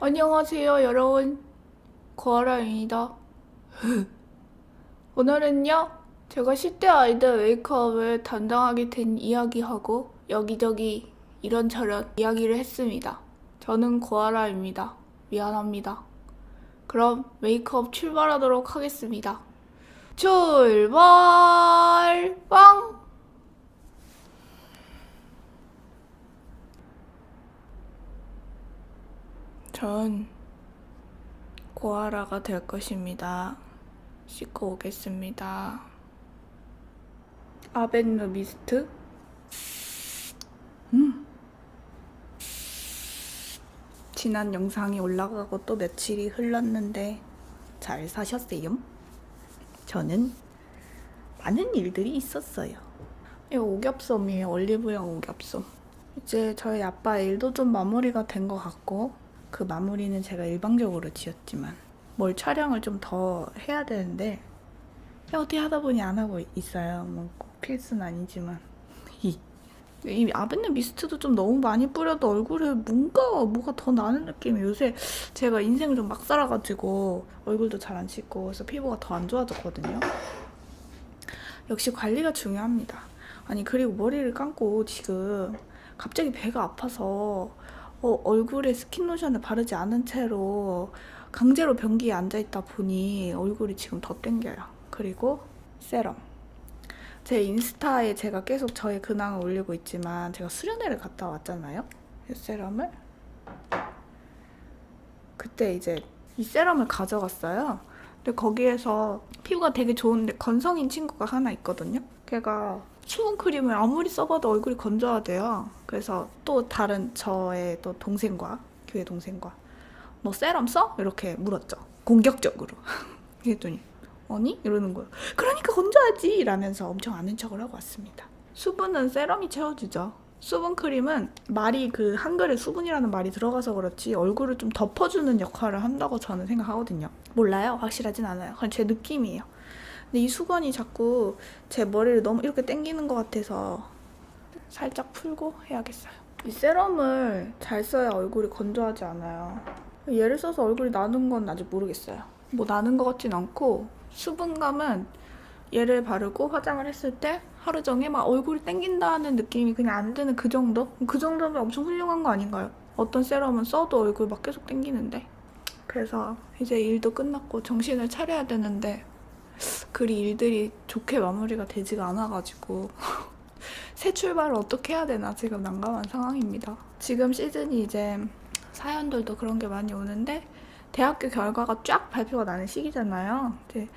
안녕하세요, 여러분. 고아라입니다. 오늘은요, 제가 10대 아이들 메이크업을 담당하게 된 이야기하고 여기저기 이런저런 이야기를 했습니다. 저는 고아라입니다. 미안합니다. 그럼 메이크업 출발하도록 하겠습니다. 출발! 빵! 전 고아라가 될 것입니다. 씻고 오겠습니다. 아벤누 미스트? 지난 영상이 올라가고 또 며칠이 흘렀는데 잘 사셨어요? 저는 많은 일들이 있었어요. 이거 오겹솜이에요. 올리브영 오겹솜. 이제 저희 아빠 일도 좀 마무리가 된 것 같고, 그 마무리는 제가 일방적으로 지었지만 뭘 촬영을 좀 더 해야 되는데 어떻게 하다 보니 안 하고 있어요. 뭐 꼭 필수는 아니지만 이 아벤느 미스트도 좀 너무 많이 뿌려도 얼굴에 뭐가 더 나는 느낌이. 요새 제가 인생을 좀 막 살아가지고 얼굴도 잘 안 씻고 그래서 피부가 더 안 좋아졌거든요. 역시 관리가 중요합니다. 아니 그리고 머리를 감고 지금 갑자기 배가 아파서 얼굴에 스킨로션을 바르지 않은 채로 강제로 변기에 앉아있다 보니 얼굴이 지금 더 땡겨요. 그리고 세럼. 제 인스타에 제가 계속 저의 근황을 올리고 있지만 제가 수련회를 갔다 왔잖아요. 이 세럼을 그때 이제 이 세럼을 가져갔어요. 근데 거기에서 피부가 되게 좋은데 건성인 친구가 하나 있거든요. 걔가 수분 크림을 아무리 써봐도 얼굴이 건조하대요. 그래서 또 다른 저의 또 동생과 교회 동생과 너 세럼 써? 이렇게 물었죠. 공격적으로. 그랬더니 아니? 이러는 거예요. 그러니까 건조하지! 라면서 엄청 아는 척을 하고 왔습니다. 수분은 세럼이 채워주죠. 수분 크림은 말이 그 한글에 수분이라는 말이 들어가서 그렇지 얼굴을 좀 덮어주는 역할을 한다고 저는 생각하거든요. 몰라요. 확실하진 않아요. 그건 제 느낌이에요. 근데 이 수건이 자꾸 제 머리를 너무 이렇게 당기는 것 같아서 살짝 풀고 해야겠어요. 이 세럼을 잘 써야 얼굴이 건조하지 않아요. 얘를 써서 얼굴이 나는 건 아직 모르겠어요. 뭐 나는 것 같진 않고 수분감은 얘를 바르고 화장을 했을 때 하루 종일 막 얼굴이 땡긴다는 느낌이 그냥 안 드는 그 정도? 그 정도면 엄청 훌륭한 거 아닌가요? 어떤 세럼은 써도 얼굴 막 계속 땡기는데. 그래서 이제 일도 끝났고 정신을 차려야 되는데 그리 일들이 좋게 마무리가 되지가 않아가지고 새 출발을 어떻게 해야 되나 지금 난감한 상황입니다. 지금 시즌이 이제 사연들도 그런 게 많이 오는데 대학교 결과가 쫙 발표가 나는 시기잖아요. 이제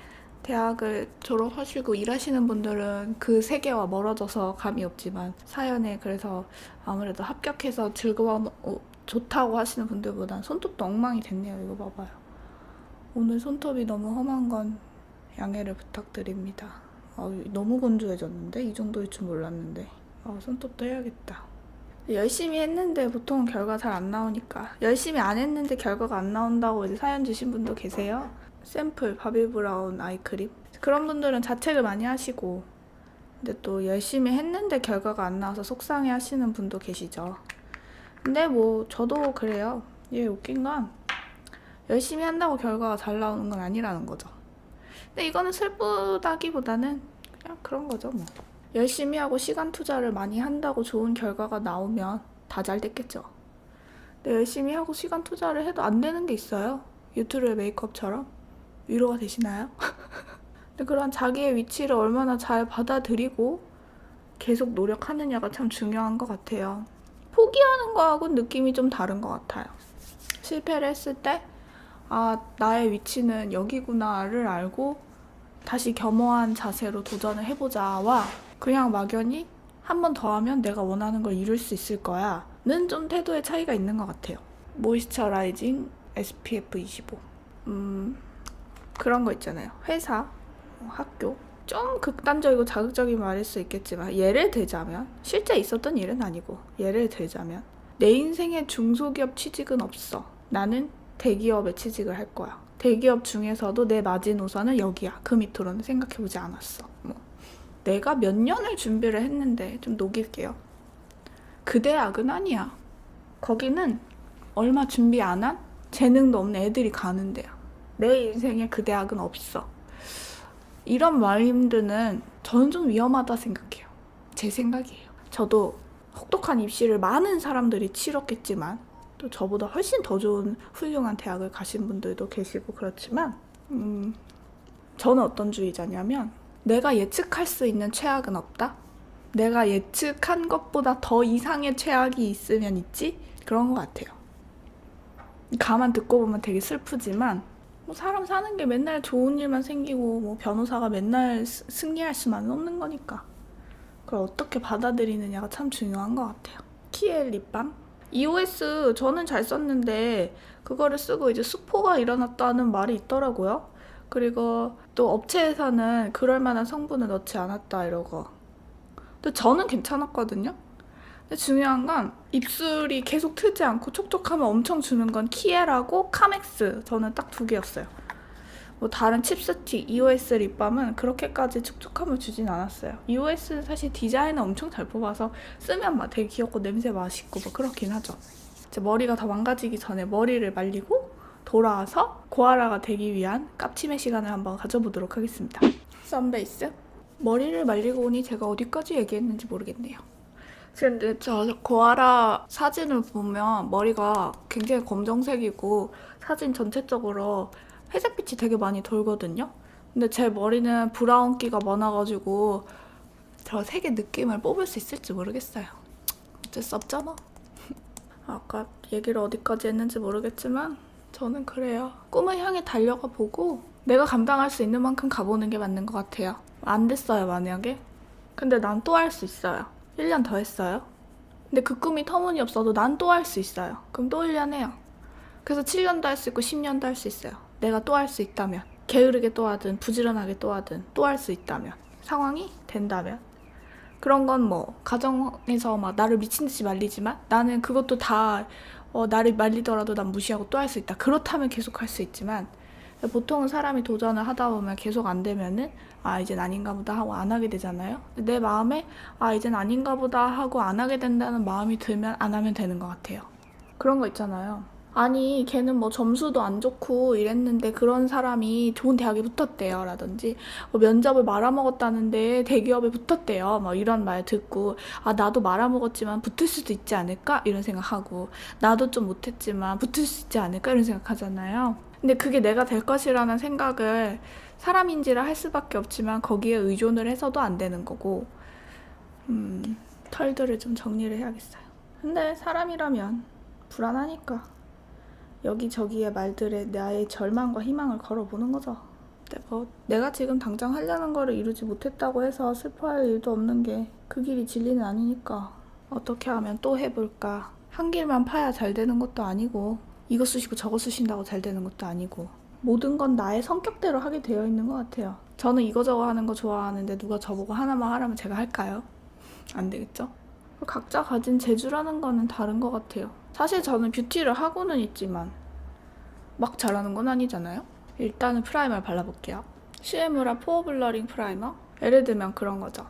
대학을 졸업하시고 일하시는 분들은 그 세계와 멀어져서 감이 없지만 사연에 그래서 아무래도 합격해서 즐거워 좋다고 하시는 분들보단 손톱도 엉망이 됐네요. 이거 봐봐요. 오늘 손톱이 너무 험한 건 양해를 부탁드립니다. 너무 건조해졌는데? 이 정도일 줄 몰랐는데. 손톱도 해야겠다. 열심히 했는데 보통 결과 잘 안 나오니까. 열심히 안 했는데 결과가 안 나온다고 이제 사연 주신 분도 계세요. 샘플 바비브라운 아이크림. 그런 분들은 자책을 많이 하시고 근데 또 열심히 했는데 결과가 안 나와서 속상해 하시는 분도 계시죠. 근데 뭐 저도 그래요. 웃긴 건 열심히 한다고 결과가 잘 나오는 건 아니라는 거죠. 근데 이거는 슬프다기보다는 그냥 그런 거죠 뭐. 열심히 하고 시간 투자를 많이 한다고 좋은 결과가 나오면 다 잘 됐겠죠. 근데 열심히 하고 시간 투자를 해도 안 되는 게 있어요. 유튜브의 메이크업처럼. 위로가 되시나요? 근데 그런 자기의 위치를 얼마나 잘 받아들이고 계속 노력하느냐가 참 중요한 것 같아요. 포기하는 거하고는 느낌이 좀 다른 것 같아요. 실패를 했을 때 나의 위치는 여기구나를 알고 다시 겸허한 자세로 도전을 해보자와 그냥 막연히 한 번 더 하면 내가 원하는 걸 이룰 수 있을 거야 는 좀 태도의 차이가 있는 것 같아요. 모이스처라이징 SPF 25 그런 거 있잖아요. 회사, 학교 좀 극단적이고 자극적인 말일 수 있겠지만 예를 들자면 실제 있었던 일은 아니고 예를 들자면 내 인생에 중소기업 취직은 없어. 나는 대기업에 취직을 할 거야. 대기업 중에서도 내 마지노선은 여기야. 그 밑으로는 생각해보지 않았어. 내가 몇 년을 준비를 했는데 좀 녹일게요. 그 대학은 아니야. 거기는 얼마 준비 안 한 재능도 없는 애들이 가는 데야. 내 인생에 그 대학은 없어. 이런 마인드는 저는 좀 위험하다 생각해요. 제 생각이에요. 저도 혹독한 입시를 많은 사람들이 치렀겠지만 또 저보다 훨씬 더 좋은 훌륭한 대학을 가신 분들도 계시고 그렇지만 저는 어떤 주의자냐면 내가 예측할 수 있는 최악은 없다? 내가 예측한 것보다 더 이상의 최악이 있으면 있지? 그런 것 같아요. 가만 듣고 보면 되게 슬프지만 뭐 사람 사는 게 맨날 좋은 일만 생기고 뭐 변호사가 맨날 승리할 수만은 없는 거니까 그걸 어떻게 받아들이느냐가 참 중요한 것 같아요. 키엘 립밤? EOS 저는 잘 썼는데 그거를 쓰고 이제 수포가 일어났다는 말이 있더라고요. 그리고 또 업체에서는 그럴 만한 성분을 넣지 않았다 이러고. 근데 저는 괜찮았거든요. 근데 중요한 건 입술이 계속 트지 않고 촉촉함을 엄청 주는 건 키엘하고 카맥스. 저는 딱 2개였어요. 뭐 다른 칩스틱, EOS 립밤은 그렇게까지 촉촉함을 주진 않았어요. EOS는 사실 디자인을 엄청 잘 뽑아서 쓰면 막 되게 귀엽고 냄새 맛있고 뭐 그렇긴 하죠. 이제 머리가 더 망가지기 전에 머리를 말리고 돌아와서 고아라가 되기 위한 깝침의 시간을 한번 가져보도록 하겠습니다. 썬베이스? 머리를 말리고 오니 제가 어디까지 얘기했는지 모르겠네요. 근데 저 고아라 사진을 보면 머리가 굉장히 검정색이고 사진 전체적으로 회색빛이 되게 많이 돌거든요. 근데 제 머리는 브라운기가 많아가지고 저 색의 느낌을 뽑을 수 있을지 모르겠어요. 어쩔 수 없잖아. 아까 얘기를 어디까지 했는지 모르겠지만 저는 그래요. 꿈을 향해 달려가 보고 내가 감당할 수 있는 만큼 가보는 게 맞는 것 같아요. 안 됐어요, 만약에. 근데 난 또 할 수 있어요. 1년 더 했어요. 근데 그 꿈이 터무니없어도 난 또 할 수 있어요. 그럼 또 1년 해요. 그래서 7년도 할 수 있고 10년도 할 수 있어요. 내가 또 할 수 있다면. 게으르게 또 하든 부지런하게 또 하든 또 할 수 있다면. 상황이 된다면. 그런 건 뭐 가정에서 막 나를 미친 듯이 말리지만 나는 그것도 다 나를 말리더라도 난 무시하고 또 할 수 있다. 그렇다면 계속 할 수 있지만 보통은 사람이 도전을 하다 보면 계속 안 되면은 아 이젠 아닌가 보다 하고 안 하게 되잖아요. 내 마음에 아 이젠 아닌가 보다 하고 안 하게 된다는 마음이 들면 안 하면 되는 것 같아요. 그런 거 있잖아요. 아니 걔는 뭐 점수도 안 좋고 이랬는데 그런 사람이 좋은 대학에 붙었대요 라든지 면접을 말아먹었다는데 대기업에 붙었대요 막 이런 말 듣고 아 나도 말아먹었지만 붙을 수도 있지 않을까 이런 생각하고 나도 좀 못했지만 붙을 수 있지 않을까 이런 생각하잖아요. 근데 그게 내가 될 것이라는 생각을 사람인지라 할 수밖에 없지만 거기에 의존을 해서도 안 되는 거고 털들을 좀 정리를 해야겠어요. 근데 사람이라면 불안하니까 여기저기의 말들에 나의 절망과 희망을 걸어보는 거죠. 근데 뭐 내가 지금 당장 하려는 거를 이루지 못했다고 해서 슬퍼할 일도 없는 게 그 길이 진리는 아니니까 어떻게 하면 또 해볼까. 한 길만 파야 잘 되는 것도 아니고 이거 쓰시고 저거 쓰신다고 잘 되는 것도 아니고 모든 건 나의 성격대로 하게 되어 있는 것 같아요. 저는 이거저거 하는 거 좋아하는데 누가 저보고 하나만 하라면 제가 할까요? 안 되겠죠? 각자 가진 재주라는 거는 다른 것 같아요. 사실 저는 뷰티를 하고는 있지만 막 잘하는 건 아니잖아요. 일단은 프라이머를 발라볼게요. 시에무라 포어 블러링 프라이머. 예를 들면 그런 거죠.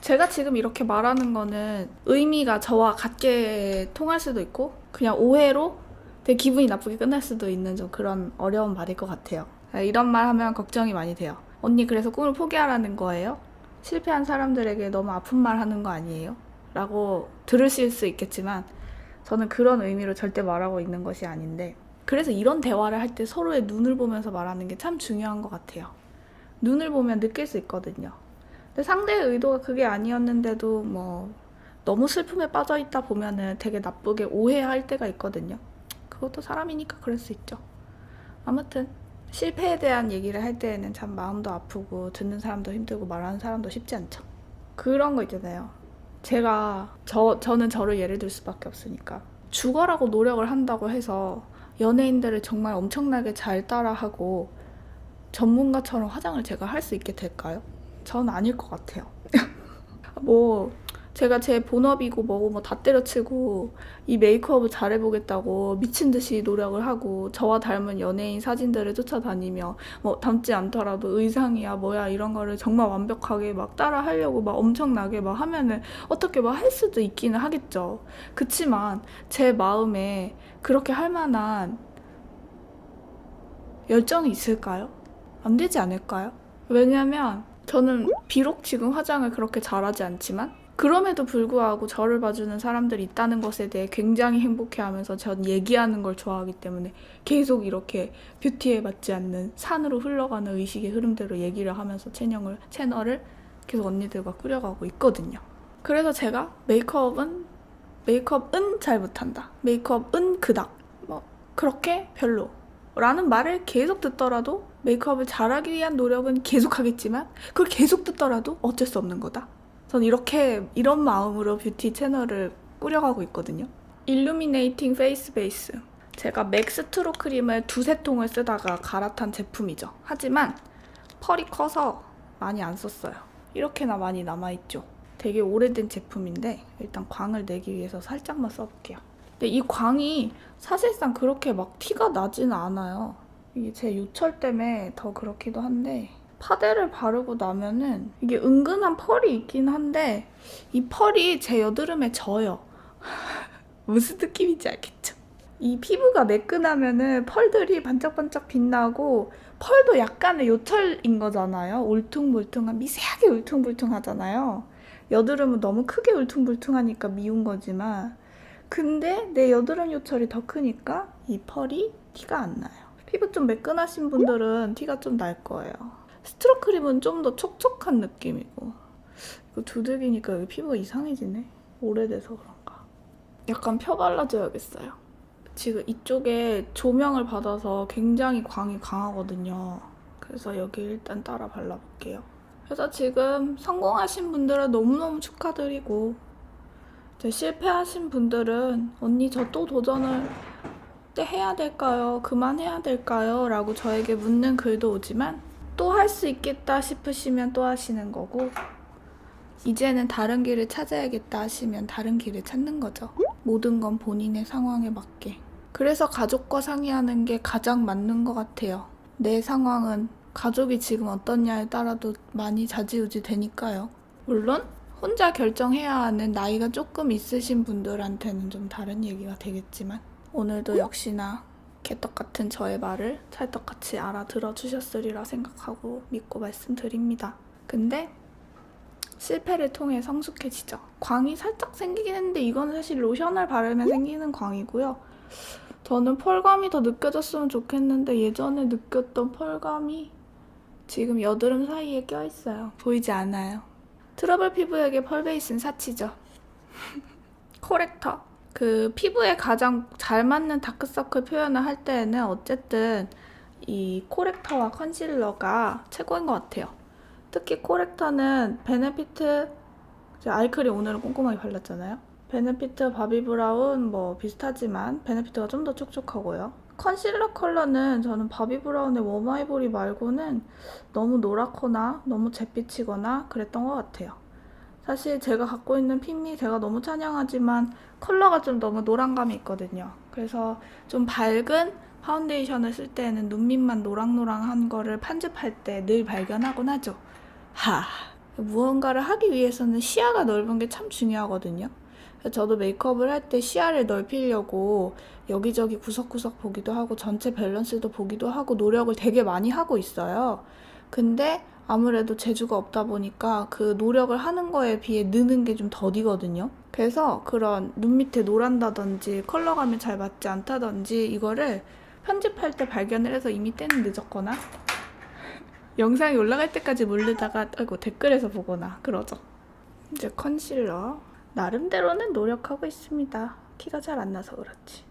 제가 지금 이렇게 말하는 거는 의미가 저와 같게 통할 수도 있고 그냥 오해로 되게 기분이 나쁘게 끝날 수도 있는 좀 그런 어려운 말일 것 같아요. 이런 말 하면 걱정이 많이 돼요. 언니 그래서 꿈을 포기하라는 거예요? 실패한 사람들에게 너무 아픈 말 하는 거 아니에요? 라고 들으실 수 있겠지만 저는 그런 의미로 절대 말하고 있는 것이 아닌데 그래서 이런 대화를 할 때 서로의 눈을 보면서 말하는 게 참 중요한 것 같아요. 눈을 보면 느낄 수 있거든요. 근데 상대의 의도가 그게 아니었는데도 뭐 너무 슬픔에 빠져있다 보면은 되게 나쁘게 오해할 때가 있거든요. 그것도 사람이니까 그럴 수 있죠. 아무튼 실패에 대한 얘기를 할 때에는 참 마음도 아프고 듣는 사람도 힘들고 말하는 사람도 쉽지 않죠. 그런 거 있잖아요. 저는 저를 예를 들 수밖에 없으니까 죽어라고 노력을 한다고 해서 연예인들을 정말 엄청나게 잘 따라하고 전문가처럼 화장을 제가 할 수 있게 될까요? 전 아닐 것 같아요. 뭐 제가 제 본업이고 뭐고 뭐 다 때려치고 이 메이크업을 잘해보겠다고 미친 듯이 노력을 하고 저와 닮은 연예인 사진들을 쫓아다니며 뭐 닮지 않더라도 의상이야 뭐야 이런 거를 정말 완벽하게 막 따라 하려고 막 엄청나게 막 하면은 어떻게 막 할 수도 있기는 하겠죠. 그치만 제 마음에 그렇게 할 만한 열정이 있을까요? 안 되지 않을까요? 왜냐면 저는 비록 지금 화장을 그렇게 잘하지 않지만 그럼에도 불구하고 저를 봐주는 사람들이 있다는 것에 대해 굉장히 행복해하면서 전 얘기하는 걸 좋아하기 때문에 계속 이렇게 뷰티에 맞지 않는 산으로 흘러가는 의식의 흐름대로 얘기를 하면서 채널을 계속 언니들과 꾸려가고 있거든요. 그래서 제가 메이크업은 잘 못한다. 메이크업은 그닥. 뭐 그렇게 별로. 라는 말을 계속 듣더라도 메이크업을 잘하기 위한 노력은 계속 하겠지만 그걸 계속 듣더라도 어쩔 수 없는 거다. 전 이런 마음으로 뷰티 채널을 꾸려가고 있거든요. 일루미네이팅 페이스 베이스. 제가 맥스트로 크림을 2-3통을 쓰다가 갈아탄 제품이죠. 하지만 펄이 커서 많이 안 썼어요. 이렇게나 많이 남아있죠. 되게 오래된 제품인데 일단 광을 내기 위해서 살짝만 써볼게요. 근데 이 광이 사실상 그렇게 막 티가 나지는 않아요. 이게 제 요철 때문에 더 그렇기도 한데 파데를 바르고 나면은 이게 은근한 펄이 있긴 한데 이 펄이 제 여드름에 져요. 무슨 느낌인지 알겠죠? 이 피부가 매끈하면은 펄들이 반짝반짝 빛나고 펄도 약간의 요철인 거잖아요. 울퉁불퉁한 미세하게 울퉁불퉁하잖아요. 여드름은 너무 크게 울퉁불퉁하니까 미운 거지만 근데 내 여드름 요철이 더 크니까 이 펄이 티가 안 나요. 피부 좀 매끈하신 분들은 티가 좀 날 거예요. 스트로 크림은 좀 더 촉촉한 느낌이고 이거 두들기니까 여기 피부가 이상해지네. 오래돼서 그런가. 약간 펴 발라줘야겠어요. 지금 이쪽에 조명을 받아서 굉장히 광이 강하거든요. 그래서 여기 일단 따라 발라볼게요. 그래서 지금 성공하신 분들은 너무너무 축하드리고 이제 실패하신 분들은 언니 저 또 도전을 해야 될까요? 그만해야 될까요? 라고 저에게 묻는 글도 오지만 또 할 수 있겠다 싶으시면 또 하시는 거고 이제는 다른 길을 찾아야겠다 하시면 다른 길을 찾는 거죠. 모든 건 본인의 상황에 맞게. 그래서 가족과 상의하는 게 가장 맞는 것 같아요. 내 상황은 가족이 지금 어떠냐에 따라도 많이 좌지우지 되니까요. 물론 혼자 결정해야 하는 나이가 조금 있으신 분들한테는 좀 다른 얘기가 되겠지만 오늘도 역시나 개떡 같은 저의 말을 찰떡같이 알아들어 주셨으리라 생각하고 믿고 말씀드립니다. 근데 실패를 통해 성숙해지죠. 광이 살짝 생기긴 했는데 이건 사실 로션을 바르면 생기는 광이고요. 저는 펄감이 더 느껴졌으면 좋겠는데 예전에 느꼈던 펄감이 지금 여드름 사이에 껴있어요. 보이지 않아요. 트러블 피부에게 펄 베이스는 사치죠. 코렉터. 그 피부에 가장 잘 맞는 다크서클 표현을 할 때에는 어쨌든 이 코렉터와 컨실러가 최고인 것 같아요. 특히 코렉터는 베네피트 아이크림 오늘은 꼼꼼하게 발랐잖아요. 베네피트 바비브라운 뭐 비슷하지만 베네피트가 좀 더 촉촉하고요. 컨실러 컬러는 저는 바비브라운의 웜아이보리 말고는 너무 노랗거나 너무 잿빛이거나 그랬던 것 같아요. 사실 제가 갖고 있는 핑미 제가 너무 찬양하지만 컬러가 좀 너무 노란감이 있거든요. 그래서 좀 밝은 파운데이션을 쓸 때에는 눈밑만 노랑노랑한 거를 편집할 때 늘 발견하곤 하죠. 무언가를 하기 위해서는 시야가 넓은 게 참 중요하거든요. 저도 메이크업을 할 때 시야를 넓히려고 여기저기 구석구석 보기도 하고 전체 밸런스도 보기도 하고 노력을 되게 많이 하고 있어요. 근데 아무래도 재주가 없다 보니까 그 노력을 하는 거에 비해 느는 게 좀 더디거든요. 그래서 그런 눈 밑에 노란다든지 컬러감이 잘 맞지 않다든지 이거를 편집할 때 발견을 해서 이미 때는 늦었거나 영상이 올라갈 때까지 모르다가 댓글에서 보거나 그러죠. 이제 컨실러 나름대로는 노력하고 있습니다. 티가 잘 안 나서 그렇지.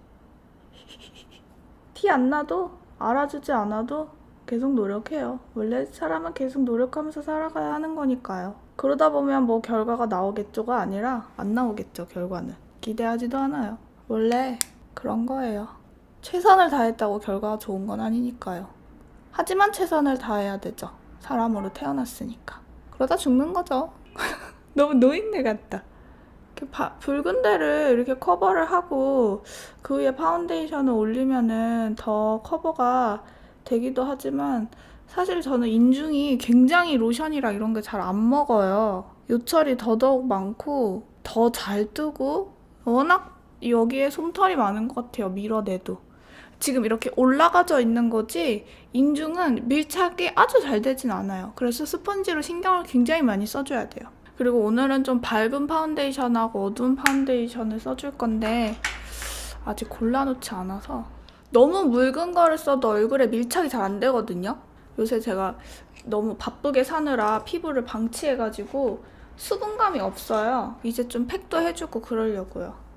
티 안 나도 알아주지 않아도 계속 노력해요. 원래 사람은 계속 노력하면서 살아가야 하는 거니까요. 그러다 보면 뭐 결과가 나오겠죠가 아니라 안 나오겠죠. 결과는 기대하지도 않아요. 원래 그런 거예요. 최선을 다했다고 결과가 좋은 건 아니니까요. 하지만 최선을 다해야 되죠. 사람으로 태어났으니까. 그러다 죽는 거죠. 너무 노인네 같다. 붉은 데를 이렇게 커버를 하고 그 위에 파운데이션을 올리면은 더 커버가 되기도 하지만 사실 저는 인중이 굉장히 로션이랑 이런 게 잘 안 먹어요. 요철이 더더욱 많고 더 잘 뜨고 워낙 여기에 솜털이 많은 것 같아요. 밀어내도. 지금 이렇게 올라가져 있는 거지 인중은 밀착이 아주 잘 되진 않아요. 그래서 스펀지로 신경을 굉장히 많이 써줘야 돼요. 그리고 오늘은 좀 밝은 파운데이션하고 어두운 파운데이션을 써줄 건데 아직 골라놓지 않아서 너무 묽은 거를 써도 얼굴에 밀착이 잘 안 되거든요. 요새 제가 너무 바쁘게 사느라 피부를 방치해가지고 수분감이 없어요. 이제 좀 팩도 해주고 그러려고요.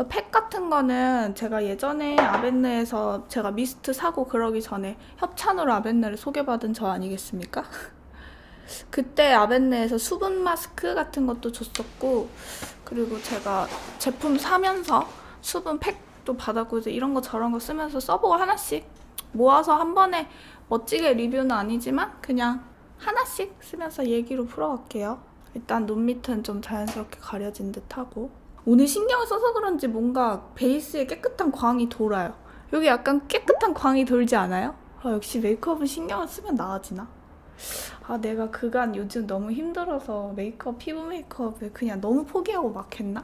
팩 같은 거는 제가 예전에 아벤느에서 제가 미스트 사고 그러기 전에 협찬으로 아벤느를 소개받은 저 아니겠습니까? 그때 아벤느에서 수분 마스크 같은 것도 줬었고, 그리고 제가 제품 사면서 수분 팩도 받았고, 이제 이런 거 저런 거 쓰면서 써보고 하나씩 모아서 한 번에 멋지게 리뷰는 아니지만 그냥 하나씩 쓰면서 얘기로 풀어갈게요. 일단 눈 밑은 좀 자연스럽게 가려진 듯 하고, 오늘 신경을 써서 그런지 뭔가 베이스에 깨끗한 광이 돌아요. 여기 약간 깨끗한 광이 돌지 않아요? 역시 메이크업은 신경을 쓰면 나아지나? 내가 그간 요즘 너무 힘들어서 메이크업, 피부 메이크업을 그냥 너무 포기하고 막 했나?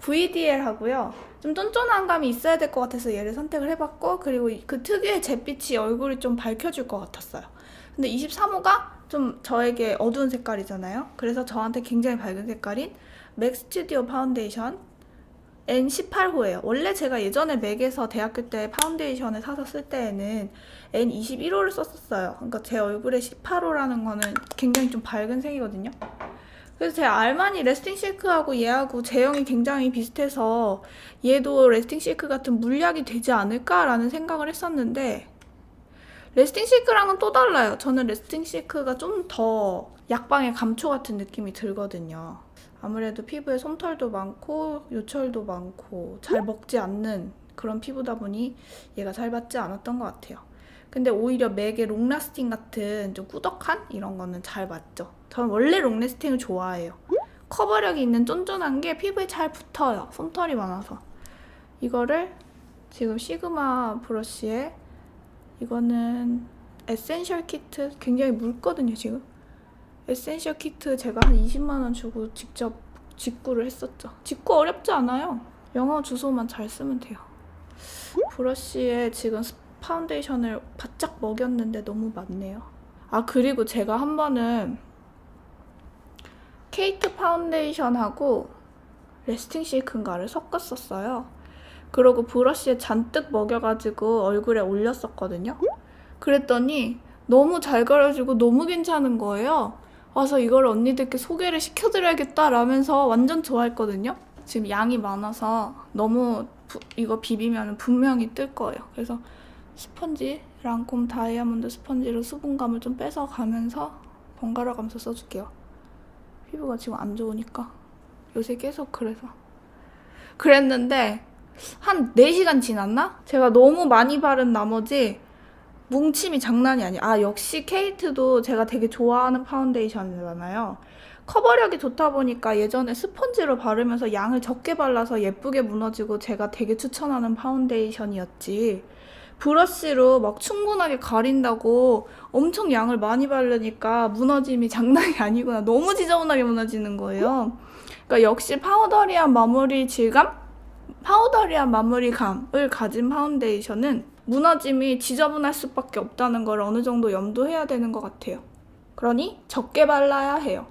VDL 하고요. 좀 쫀쫀한 감이 있어야 될 것 같아서 얘를 선택을 해봤고, 그리고 그 특유의 잿빛이 얼굴이 좀 밝혀줄 것 같았어요. 근데 23호가 좀 저에게 어두운 색깔이잖아요. 그래서 저한테 굉장히 밝은 색깔인 맥 스튜디오 파운데이션 N18호예요. 원래 제가 예전에 맥에서 대학교 때 파운데이션을 사서 쓸 때에는 N21호를 썼었어요. 그러니까 제 얼굴에 18호라는 거는 굉장히 좀 밝은 색이거든요. 그래서 제 알마니 레스팅 실크하고 얘하고 제형이 굉장히 비슷해서 얘도 레스팅 실크 같은 물약이 되지 않을까라는 생각을 했었는데, 레스팅 실크랑은 또 달라요. 저는 레스팅 실크가 좀 더 약방의 감초 같은 느낌이 들거든요. 아무래도 피부에 솜털도 많고 요철도 많고 잘 먹지 않는 그런 피부다 보니 얘가 잘 받지 않았던 것 같아요. 근데 오히려 맥의 롱라스팅 같은 좀 꾸덕한 이런 거는 잘 맞죠. 저는 원래 롱라스팅을 좋아해요. 커버력이 있는 쫀쫀한 게 피부에 잘 붙어요. 솜털이 많아서. 이거를 지금 시그마 브러쉬에, 이거는 에센셜 키트, 굉장히 묽거든요 지금. 에센셜 키트 제가 한 20만원 주고 직접 직구를 했었죠. 직구 어렵지 않아요. 영어 주소만 잘 쓰면 돼요. 브러쉬에 지금 파운데이션을 바짝 먹였는데 너무 많네요. 그리고 제가 한 번은 케이트 파운데이션하고 레스팅 실크인가를 섞었었어요. 그러고 브러쉬에 잔뜩 먹여가지고 얼굴에 올렸었거든요. 그랬더니 너무 잘 가려지고 너무 괜찮은 거예요. 와서 이걸 언니들께 소개를 시켜드려야겠다 라면서 완전 좋아했거든요. 지금 양이 많아서 너무 이거 비비면 분명히 뜰 거예요. 그래서 스펀지, 랑콤 다이아몬드 스펀지로 수분감을 좀 뺏어가면서 번갈아 가면서 써줄게요. 피부가 지금 안 좋으니까 요새 계속 그랬는데 한 4시간 지났나? 제가 너무 많이 바른 나머지 뭉침이 장난이 아니야. 역시 케이트도 제가 되게 좋아하는 파운데이션이잖아요. 커버력이 좋다 보니까 예전에 스펀지로 바르면서 양을 적게 발라서 예쁘게 무너지고 제가 되게 추천하는 파운데이션이었지. 브러쉬로 막 충분하게 가린다고 엄청 양을 많이 바르니까 무너짐이 장난이 아니구나. 너무 지저분하게 무너지는 거예요. 그러니까 역시 파우더리한 마무리감을 가진 파운데이션은 무너짐이 지저분할 수밖에 없다는 걸 어느 정도 염두해야 되는 것 같아요. 그러니 적게 발라야 해요.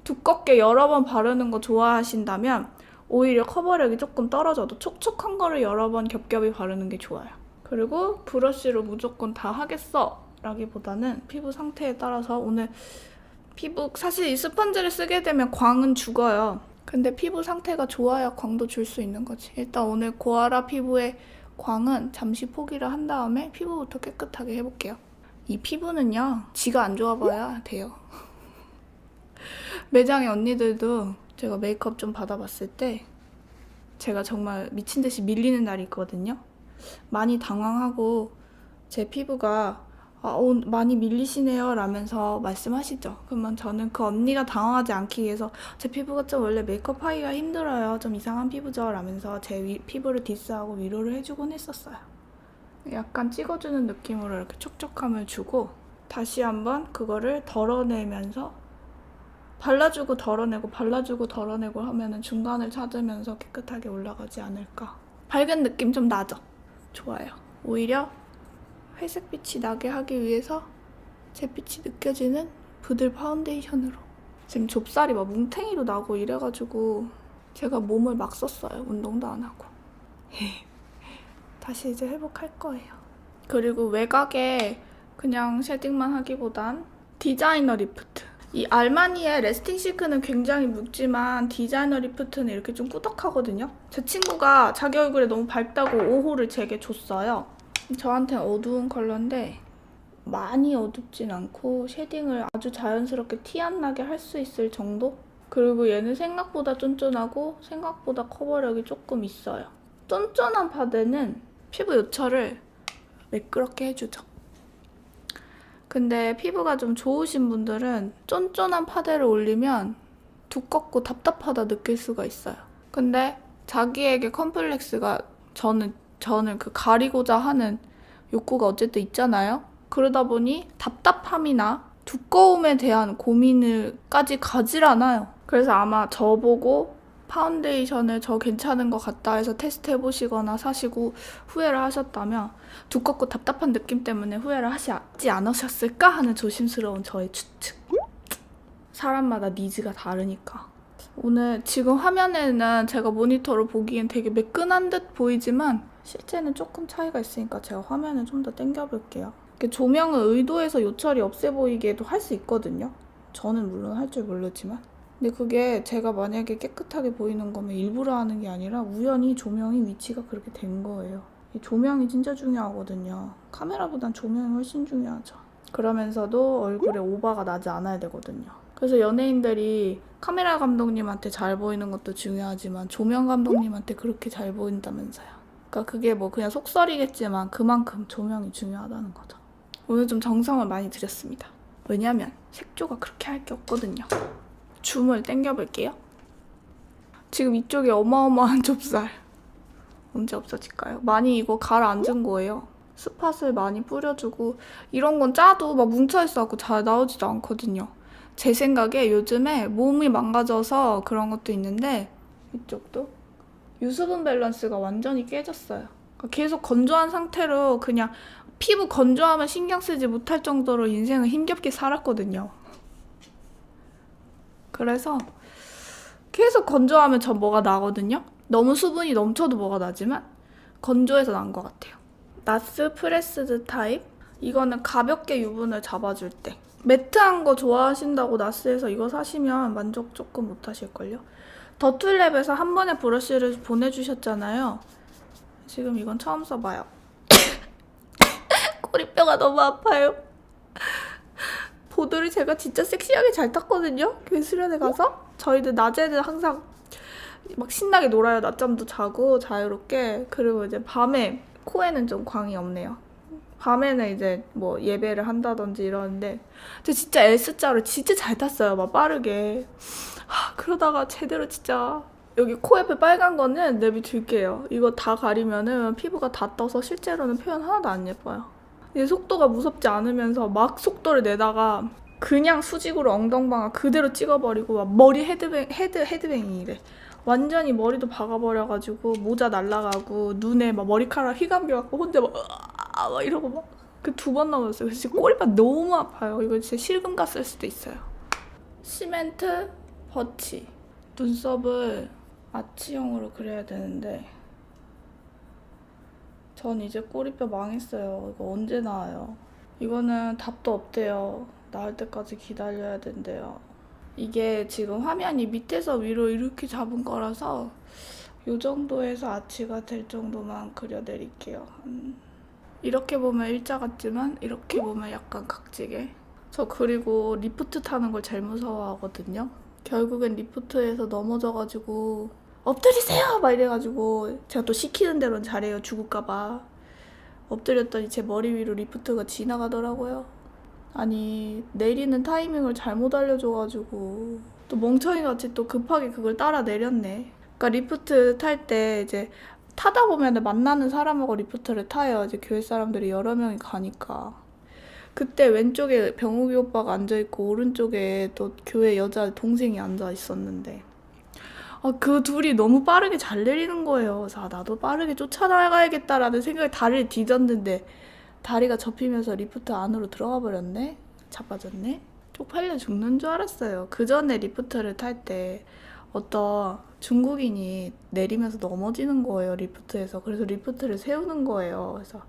두껍게 여러 번 바르는 거 좋아하신다면 오히려 커버력이 조금 떨어져도 촉촉한 거를 여러 번 겹겹이 바르는 게 좋아요. 그리고 브러쉬로 무조건 다 하겠어 라기보다는 피부 상태에 따라서, 오늘 사실 이 스펀지를 쓰게 되면 광은 죽어요. 근데 피부 상태가 좋아야 광도 줄 수 있는 거지. 일단 오늘 고아라 피부의 광은 잠시 포기를 한 다음에 피부부터 깨끗하게 해볼게요. 이 피부는요, 지가 안 좋아봐야 돼요. 매장의 언니들도 제가 메이크업 좀 받아봤을 때 제가 정말 미친듯이 밀리는 날이 있거든요. 많이 당황하고 제 피부가 많이 밀리시네요 라면서 말씀하시죠. 그러면 저는 그 언니가 당황하지 않기 위해서 제 피부가 좀 원래 메이크업 하기가 힘들어요, 좀 이상한 피부죠 라면서 제 피부를 디스하고 위로를 해주곤 했었어요. 약간 찍어주는 느낌으로 이렇게 촉촉함을 주고 다시 한번 그거를 덜어내면서 발라주고 덜어내고 발라주고 덜어내고 하면은 중간을 찾으면서 깨끗하게 올라가지 않을까. 밝은 느낌 좀 나죠? 좋아요. 오히려 회색빛이 나게 하기 위해서 잿빛이 느껴지는 부들 파운데이션으로. 지금 좁쌀이 막 뭉탱이로 나고 이래가지고 제가 몸을 막 썼어요. 운동도 안 하고. 다시 이제 회복할 거예요. 그리고 외곽에 그냥 쉐딩만 하기보단 디자이너 리프트. 이 알마니의 레스팅 실크는 굉장히 묽지만 디자이너 리프트는 이렇게 좀 꾸덕하거든요. 제 친구가 자기 얼굴에 너무 밝다고 5호를 제게 줬어요. 저한테는 어두운 컬러인데 많이 어둡진 않고 쉐딩을 아주 자연스럽게 티 안 나게 할 수 있을 정도? 그리고 얘는 생각보다 쫀쫀하고 생각보다 커버력이 조금 있어요. 쫀쫀한 파데는 피부 요철을 매끄럽게 해주죠. 근데 피부가 좀 좋으신 분들은 쫀쫀한 파데를 올리면 두껍고 답답하다 느낄 수가 있어요. 근데 자기에게 컴플렉스가 저는 그 가리고자 하는 욕구가 어쨌든 있잖아요. 그러다 보니 답답함이나 두꺼움에 대한 고민을까지 가질 않아요. 그래서 아마 저보고 파운데이션을 저 괜찮은 것 같다 해서 테스트해보시거나 사시고 후회를 하셨다면 두껍고 답답한 느낌 때문에 후회를 하시지 않으셨을까 하는 조심스러운 저의 추측. 사람마다 니즈가 다르니까. 오늘 지금 화면에는 제가 모니터로 보기엔 되게 매끈한 듯 보이지만 실제는 조금 차이가 있으니까 제가 화면을 좀 더 당겨볼게요. 조명을 의도해서 요철이 없애 보이게도 할 수 있거든요. 저는 물론 할 줄 모르지만. 근데 그게 제가 만약에 깨끗하게 보이는 거면 일부러 하는 게 아니라 우연히 조명이 위치가 그렇게 된 거예요. 이 조명이 진짜 중요하거든요. 카메라보단 조명이 훨씬 중요하죠. 그러면서도 얼굴에 오버가 나지 않아야 되거든요. 그래서 연예인들이 카메라 감독님한테 잘 보이는 것도 중요하지만 조명 감독님한테 그렇게 잘 보인다면서요. 그러니까 그게 뭐 그냥 속설이겠지만 그만큼 조명이 중요하다는 거죠. 오늘 좀 정성을 많이 들였습니다. 왜냐면 색조가 그렇게 할 게 없거든요. 줌을 당겨볼게요. 지금 이쪽에 어마어마한 좁쌀. 언제 없어질까요? 많이 이거 가라앉은 거예요. 스팟을 많이 뿌려주고 이런 건 짜도 막 뭉쳐있어갖고 잘 나오지도 않거든요. 제 생각에 요즘에 몸이 망가져서 그런 것도 있는데 이쪽도 유수분 밸런스가 완전히 깨졌어요. 그러니까 계속 건조한 상태로 그냥 피부 건조하면 신경 쓰지 못할 정도로 인생을 힘겹게 살았거든요. 그래서 계속 건조하면 전 뭐가 나거든요. 너무 수분이 넘쳐도 뭐가 나지만 건조해서 난 것 같아요. 나스 프레스드 타입. 이거는 가볍게 유분을 잡아줄 때. 매트한 거 좋아하신다고 나스에서 이거 사시면 만족 조금 못하실걸요. 더툴랩에서 한 번에 브러쉬를 보내주셨잖아요. 지금 이건 처음 써봐요. 꼬리뼈가 너무 아파요. 보드를 제가 진짜 섹시하게 잘 탔거든요. 교회 수련회 가서. 저희들 낮에는 항상 막 신나게 놀아요. 낮잠도 자고 자유롭게. 그리고 이제 밤에 코에는 좀 광이 없네요. 밤에는 이제 뭐 예배를 한다든지 이러는데 저 진짜 S자를 진짜 잘 탔어요. 막 빠르게. 그러다가 제대로 진짜 여기 코 옆에 빨간 거는 내비둘게요. 이거 다 가리면은 피부가 다 떠서 실제로는 표현 하나도 안 예뻐요. 이제 속도가 무섭지 않으면서 막 속도를 내다가 그냥 수직으로 엉덩방아 그대로 찍어버리고 막 머리 헤드뱅이래. 완전히 머리도 박아버려가지고 모자 날라가고 눈에 막 머리카락 휘감겨갖고 혼자 막 이러고 막 그 2번 넘었어요. 그래서 진짜 꼬리뼈 너무 아파요. 이거 진짜 실금 갔을 수도 있어요. 시멘트 버치. 눈썹을 아치형으로 그려야 되는데 전 이제 꼬리뼈 망했어요. 이거 언제 나와요? 이거는 답도 없대요. 나올 때까지 기다려야 된대요. 이게 지금 화면이 밑에서 위로 이렇게 잡은 거라서 이 정도에서 아치가 될 정도만 그려드릴게요. 이렇게 보면 일자 같지만 이렇게 보면 약간 각지게. 저 그리고 리프트 타는 걸 제일 무서워하거든요. 결국엔 리프트에서 넘어져가지고 엎드리세요! 막 이래가지고 제가 또 시키는 대로는 잘해요. 죽을까봐. 엎드렸더니 제 머리 위로 리프트가 지나가더라고요. 아니 내리는 타이밍을 잘못 알려줘가지고 또 멍청이같이 또 급하게 그걸 따라 내렸네. 그러니까 리프트 탈 때 이제 타다 보면 만나는 사람하고 리프트를 타요. 이제 교회 사람들이 여러 명이 가니까. 그때 왼쪽에 병욱이 오빠가 앉아있고 오른쪽에 또 교회 여자 동생이 앉아 있었는데 그 둘이 너무 빠르게 잘 내리는 거예요. 그래서 나도 빠르게 쫓아나가야겠다라는 생각에 다리를 뒤졌는데 다리가 접히면서 리프트 안으로 들어가 버렸네. 자빠졌네. 쪽팔려 죽는 줄 알았어요. 그 전에 리프트를 탈 때 어떤 중국인이 내리면서 넘어지는 거예요, 리프트에서. 그래서 리프트를 세우는 거예요. 그래서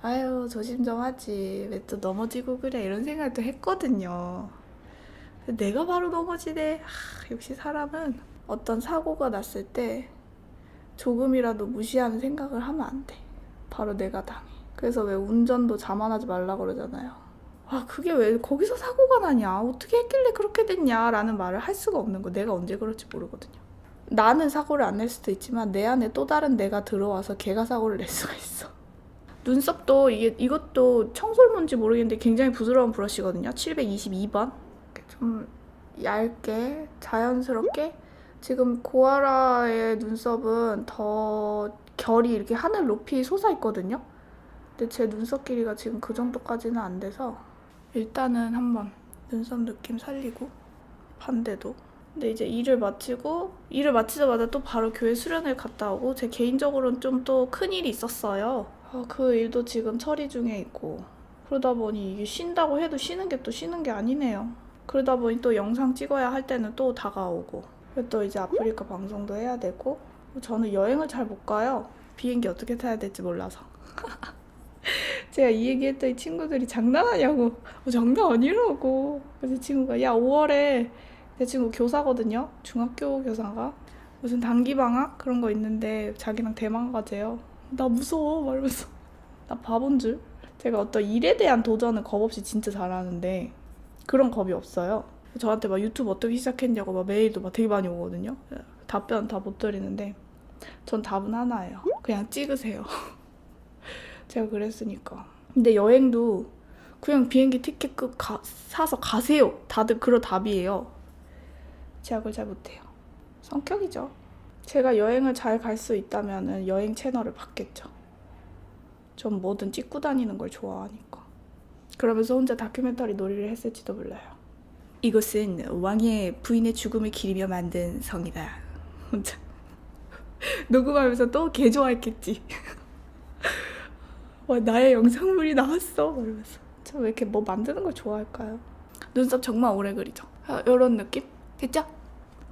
아유, 조심 좀 하지. 왜 또 넘어지고 그래. 이런 생각도 했거든요. 내가 바로 넘어지네. 역시 사람은 어떤 사고가 났을 때 조금이라도 무시하는 생각을 하면 안 돼. 바로 내가 당해. 그래서 왜 운전도 자만하지 말라고 그러잖아요. 그게 왜 거기서 사고가 나냐, 어떻게 했길래 그렇게 됐냐 라는 말을 할 수가 없는 거. 내가 언제 그럴지 모르거든요. 나는 사고를 안 낼 수도 있지만 내 안에 또 다른 내가 들어와서 걔가 사고를 낼 수가 있어. 눈썹도 이것도 청솔몬지 모르겠는데 굉장히 부드러운 브러쉬거든요. 722번. 좀 얇게 자연스럽게. 지금 고아라의 눈썹은 더 결이 이렇게 하늘 높이 솟아있거든요. 근데 제 눈썹 길이가 지금 그 정도까지는 안 돼서 일단은 한번 눈썹 느낌 살리고, 반대도. 근데 이제 일을 마치자마자 또 바로 교회 수련회 갔다 오고, 제 개인적으로는 좀 또 큰일이 있었어요. 그 일도 지금 처리 중에 있고, 그러다 보니 이게 쉰다고 해도 쉬는 게 또 쉬는 게 아니네요. 그러다 보니 또 영상 찍어야 할 때는 또 다가오고, 또 이제 아프리카 방송도 해야 되고. 저는 여행을 잘 못 가요. 비행기 어떻게 타야 될지 몰라서. 제가 이 얘기했더니 친구들이 장난하냐고. 장난 아니라고. 그래서 친구가 야, 5월에 제 친구 교사거든요. 중학교 교사가. 무슨 단기방학 그런 거 있는데 자기랑 대만 가재요. 나 무서워 말면서. 나 바본 줄. 제가 어떤 일에 대한 도전은 겁 없이 진짜 잘하는데 그런 겁이 없어요. 저한테 막 유튜브 어떻게 시작했냐고 막 메일도 막 되게 많이 오거든요. 답변 다 못 드리는데 전 답은 하나예요. 그냥 찍으세요. 제가 그랬으니까. 근데 여행도 그냥 비행기 티켓 사서 가세요. 다들 그런 답이에요. 제가 그걸 잘 못해요. 성격이죠. 제가 여행을 잘 갈 수 있다면 여행 채널을 받겠죠. 전 뭐든 찍고 다니는 걸 좋아하니까. 그러면서 혼자 다큐멘터리 놀이를 했을지도 몰라요. 이곳은 왕의 부인의 죽음을 기리며 만든 성이다. 혼자 녹음하면서 또 개 좋아했겠지. 와, 나의 영상물이 나왔어 이러면서. 저 왜 이렇게 뭐 만드는 걸 좋아할까요? 눈썹 정말 오래 그리죠. 이런 느낌? 됐죠?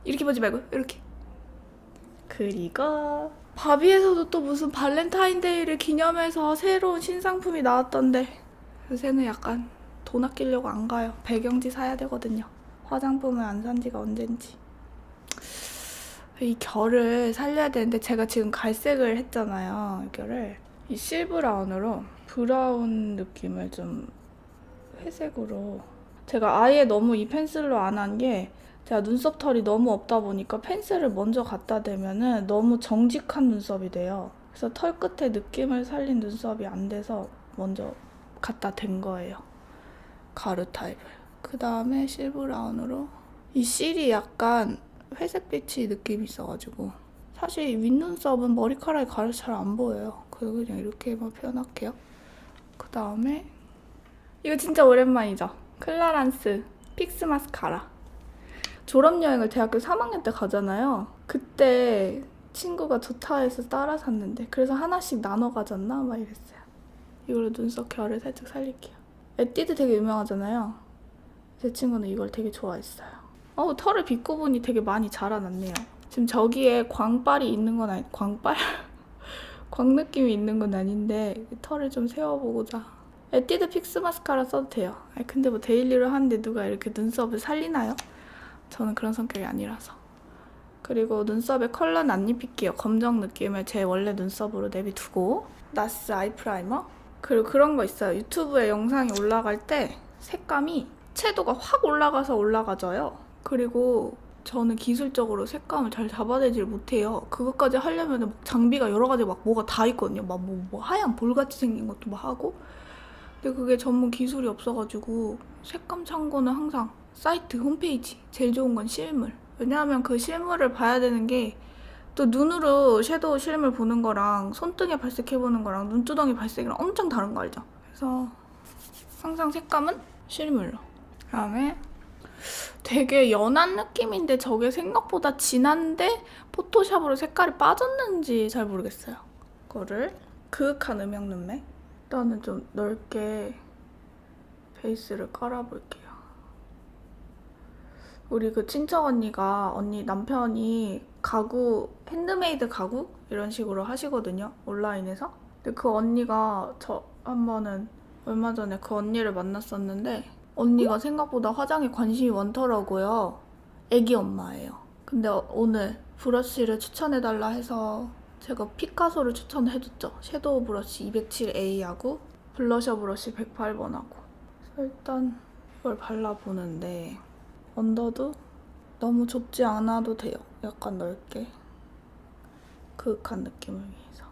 이렇게 보지 말고 이렇게. 그리고 바비에서도 또 무슨 발렌타인데이를 기념해서 새로운 신상품이 나왔던데 요새는 약간 돈 아끼려고 안 가요. 배경지 사야 되거든요. 화장품을 안 산 지가 언젠지. 이 결을 살려야 되는데 제가 지금 갈색을 했잖아요. 이 결을 이 실브라운으로 브라운 느낌을 좀 회색으로. 제가 아예 너무 이 펜슬로 안 한 게 제가 눈썹 털이 너무 없다 보니까 펜슬을 먼저 갖다 대면은 너무 정직한 눈썹이 돼요. 그래서 털 끝에 느낌을 살린 눈썹이 안 돼서 먼저 갖다 댄 거예요. 가루 타입을. 그 다음에 실브라운으로 이 실이 약간 회색빛이 느낌이 있어가지고 사실 윗눈썹은 머리카락이 가려서 잘 안 보여요. 그래서 그냥 이렇게만 표현할게요. 그 다음에 이거 진짜 오랜만이죠. 클라란스 픽스 마스카라. 졸업여행을 대학교 3학년 때 가잖아요. 그때 친구가 좋다 해서 따라 샀는데 그래서 하나씩 나눠 가졌나? 막 이랬어요. 이걸로 눈썹 결을 살짝 살릴게요. 에뛰드 되게 유명하잖아요. 제 친구는 이걸 되게 좋아했어요. 털을 빗고 보니 되게 많이 자라났네요. 지금 저기에 광빨이 있는 건 아니, 광빨? 광 느낌이 있는 건 아닌데 털을 좀 세워보고자. 에뛰드 픽스 마스카라 써도 돼요. 근데 뭐 데일리로 하는데 누가 이렇게 눈썹을 살리나요? 저는 그런 성격이 아니라서. 그리고 눈썹에 컬러는 안 입힐게요. 검정 느낌을 제 원래 눈썹으로 내비두고. 나스 아이 프라이머. 그리고 그런 거 있어요. 유튜브에 영상이 올라갈 때 색감이 채도가 확 올라가서 올라가져요. 그리고 저는 기술적으로 색감을 잘 잡아내질 못해요. 그것까지 하려면 막 장비가 여러 가지 막 뭐가 다 있거든요. 막 뭐 하얀 볼같이 생긴 것도 막 하고. 근데 그게 전문 기술이 없어가지고 색감 참고는 항상 사이트 홈페이지. 제일 좋은 건 실물. 왜냐하면 그 실물을 봐야 되는 게 또 눈으로 섀도우 실물 보는 거랑 손등에 발색해보는 거랑 눈두덩이 발색이랑 엄청 다른 거 알죠? 그래서 항상 색감은 실물로. 그다음에 되게 연한 느낌인데 저게 생각보다 진한데 포토샵으로 색깔이 빠졌는지 잘 모르겠어요. 이거를 그윽한 음영 눈매. 일단은 좀 넓게 베이스를 깔아볼게요. 우리 그 친척 언니가 언니 남편이 가구, 핸드메이드 가구 이런 식으로 하시거든요. 온라인에서. 근데 그 언니가 저 한 번은 얼마 전에 그 언니를 만났었는데 언니가 생각보다 화장에 관심이 많더라고요. 애기 엄마예요. 근데 오늘 브러쉬를 추천해달라 해서 제가 피카소를 추천해줬죠. 섀도우 브러쉬 207A하고 블러셔 브러쉬 108번하고. 일단 이걸 발라보는데 언더도 너무 좁지 않아도 돼요. 약간 넓게 그윽한 느낌을 위해서.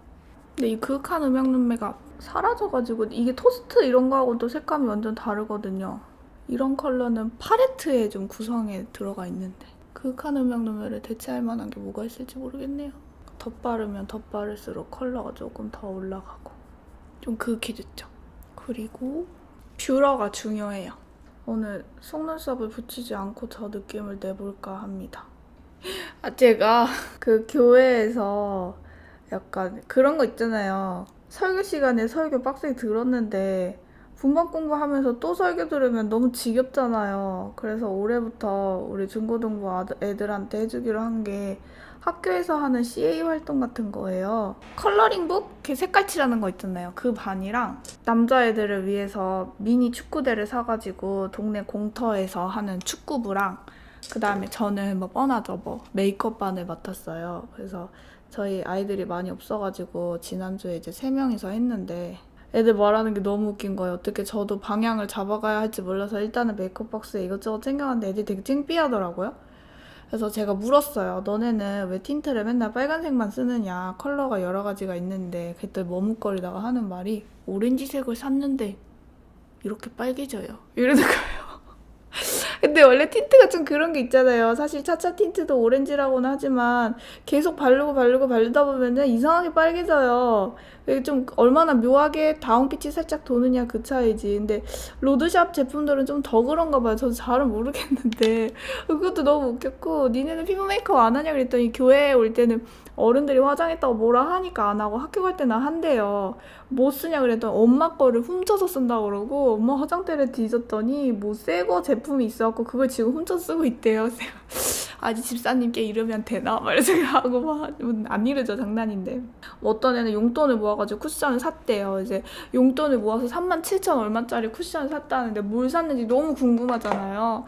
근데 이 그윽한 음영 눈매가 사라져가지고 이게 토스트 이런 거하고 또 색감이 완전 다르거든요. 이런 컬러는 팔레트에 좀 구성에 들어가 있는데 그윽한 음영 눈매를 대체할 만한 게 뭐가 있을지 모르겠네요. 덧바르면 덧바를수록 컬러가 조금 더 올라가고 좀 그윽해졌죠. 그리고 뷰러가 중요해요. 오늘 속눈썹을 붙이지 않고 저 느낌을 내볼까 합니다. 제가 그 교회에서 약간 그런 거 있잖아요. 설교 시간에 설교 빡세게 들었는데 분반 공부하면서 또 설교 들으면 너무 지겹잖아요. 그래서 올해부터 우리 중고등부 애들한테 해주기로 한 게 학교에서 하는 CA 활동 같은 거예요. 컬러링북? 이렇게 색깔 칠하는 거 있잖아요. 그 반이랑 남자애들을 위해서 미니 축구대를 사가지고 동네 공터에서 하는 축구부랑 그 다음에 저는 뭐 뻔하죠. 뭐 메이크업 반을 맡았어요. 그래서 저희 아이들이 많이 없어가지고 지난주에 이제 3명이서 했는데 애들 말하는 게 너무 웃긴 거예요. 어떻게 저도 방향을 잡아가야 할지 몰라서 일단은 메이크업 박스에 이것저것 챙겨갔는데 애들이 되게 창피하더라고요. 그래서 제가 물었어요. 너네는 왜 틴트를 맨날 빨간색만 쓰느냐. 컬러가 여러 가지가 있는데 그랬더니 머뭇거리다가 하는 말이 오렌지색을 샀는데 이렇게 빨개져요. 이러는 거예요. 근데 원래 틴트가 좀 그런 게 있잖아요. 사실 차차 틴트도 오렌지라고는 하지만 계속 바르다 보면은 이상하게 빨개져요. 이게 좀 얼마나 묘하게 다운빛이 살짝 도느냐 그 차이지. 근데 로드샵 제품들은 좀 더 그런가 봐요. 저도 잘은 모르겠는데 그것도 너무 웃겼고 니네는 피부 메이크업 안 하냐 그랬더니 교회에 올 때는 어른들이 화장했다고 뭐라 하니까 안 하고 학교 갈 때는 한대요. 뭐 쓰냐 그랬더니 엄마 거를 훔쳐서 쓴다고 그러고 엄마 화장대를 뒤졌더니 뭐 새 거 제품이 있어갖고 그걸 지금 훔쳐 쓰고 있대요. 아직 집사님께 이러면 되나? 막 이런 생각하고 막 안 이러죠. 장난인데. 어떤 애는 용돈을 모아가지고 쿠션을 샀대요. 이제 용돈을 모아서 37,000 얼마짜리 쿠션을 샀다는데 뭘 샀는지 너무 궁금하잖아요.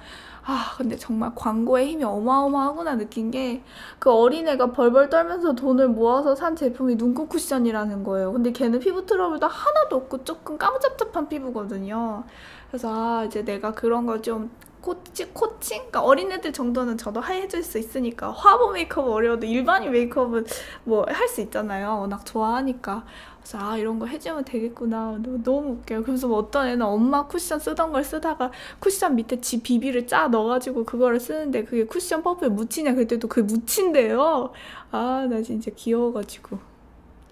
근데 정말 광고의 힘이 어마어마하구나 느낀 게 그 어린애가 벌벌 떨면서 돈을 모아서 산 제품이 눈곱 쿠션이라는 거예요. 근데 걔는 피부 트러블도 하나도 없고 조금 까무잡잡한 피부거든요. 그래서 이제 내가 그런 걸 좀 코칭? 그러니까 어린애들 정도는 저도 해줄 수 있으니까 화보 메이크업 어려워도 일반인 메이크업은 뭐 할 수 있잖아요. 워낙 좋아하니까. 그래서 이런 거 해주면 되겠구나. 너무 웃겨요. 그래서 뭐 어떤 애는 엄마 쿠션 쓰던 걸 쓰다가 쿠션 밑에 지 비비를 짜 넣어가지고 그거를 쓰는데 그게 쿠션 퍼프에 묻히냐 그랬더니 또 그게 묻힌대요. 나 진짜 귀여워가지고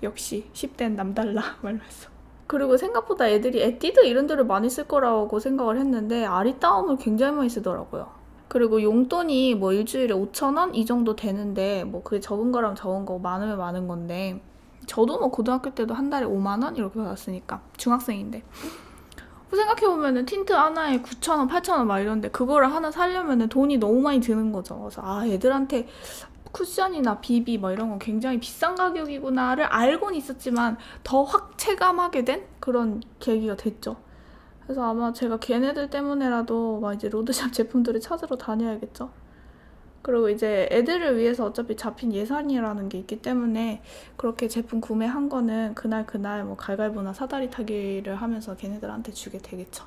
역시 10대는 남달라 말면서. 그리고 생각보다 애들이 에뛰드 이런 데를 많이 쓸 거라고 생각을 했는데 아리따움을 굉장히 많이 쓰더라고요. 그리고 용돈이 뭐 일주일에 5,000원 이 정도 되는데 뭐 그게 적은 거라면 적은 거고 많으면 많은 건데 저도 뭐 고등학교 때도 한 달에 5만 원 이렇게 받았으니까 중학생인데 생각해보면은 틴트 하나에 9,000원, 8,000원 막 이런데 그거를 하나 사려면은 돈이 너무 많이 드는 거죠. 그래서 애들한테 쿠션이나 비비 뭐 이런 건 굉장히 비싼 가격이구나를 알고는 있었지만 더 확 체감하게 된 그런 계기가 됐죠. 그래서 아마 제가 걔네들 때문에라도 막 이제 로드샵 제품들을 찾으러 다녀야겠죠. 그리고 이제 애들을 위해서 어차피 잡힌 예산이라는 게 있기 때문에 그렇게 제품 구매한 거는 그날 뭐 갈갈보나 사다리 타기를 하면서 걔네들한테 주게 되겠죠.